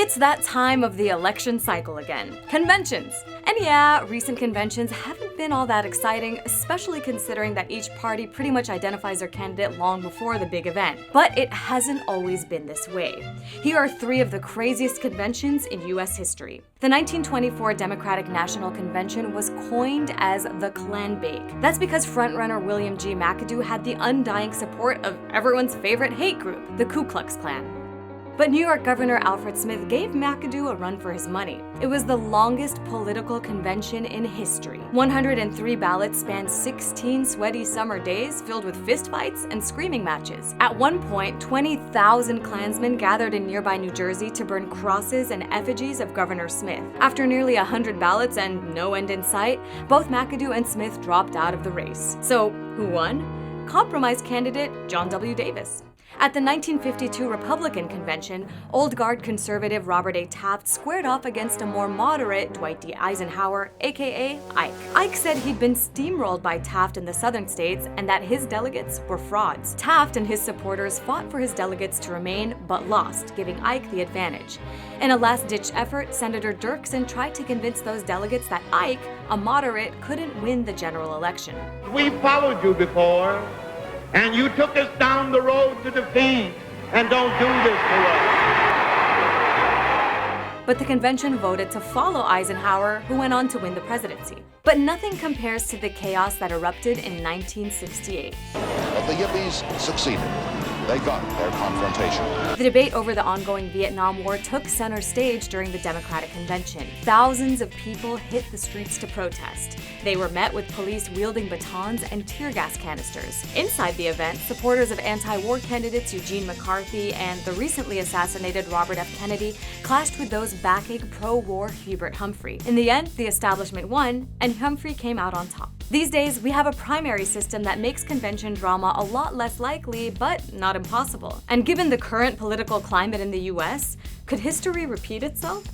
It's that time of the election cycle again. Conventions! And yeah, recent conventions haven't been all that exciting, especially considering that each party pretty much identifies their candidate long before the big event. But it hasn't always been this way. Here are 3 of the craziest conventions in US history. The 1924 Democratic National Convention was coined as the Klan Bake. That's because frontrunner William G. McAdoo had the undying support of everyone's favorite hate group, the Ku Klux Klan. But New York Governor Alfred Smith gave McAdoo a run for his money. It was the longest political convention in history. 103 ballots spanned 16 sweaty summer days filled with fistfights and screaming matches. At one point, 20,000 Klansmen gathered in nearby New Jersey to burn crosses and effigies of Governor Smith. After nearly 100 ballots and no end in sight, both McAdoo and Smith dropped out of the race. So, who won? Compromise candidate John W. Davis. At the 1952 Republican Convention, old guard conservative Robert A. Taft squared off against a more moderate Dwight D. Eisenhower, aka Ike. Ike said he'd been steamrolled by Taft in the southern states and that his delegates were frauds. Taft and his supporters fought for his delegates to remain, but lost, giving Ike the advantage. In a last-ditch effort, Senator Dirksen tried to convince those delegates that Ike, a moderate, couldn't win the general election. We followed you before. And you took us down the road to defeat, and don't do this to us. But the convention voted to follow Eisenhower, who went on to win the presidency. But nothing compares to the chaos that erupted in 1968. But the Yippies succeeded. They got their confrontation. The debate over the ongoing Vietnam War took center stage during the Democratic Convention. Thousands of people hit the streets to protest. They were met with police wielding batons and tear gas canisters. Inside the event, supporters of anti-war candidates Eugene McCarthy and the recently assassinated Robert F. Kennedy clashed with those backing pro-war Hubert Humphrey. In the end, the establishment won, and Humphrey came out on top. These days, we have a primary system that makes convention drama a lot less likely, but not impossible. And given the current political climate in the US, could history repeat itself?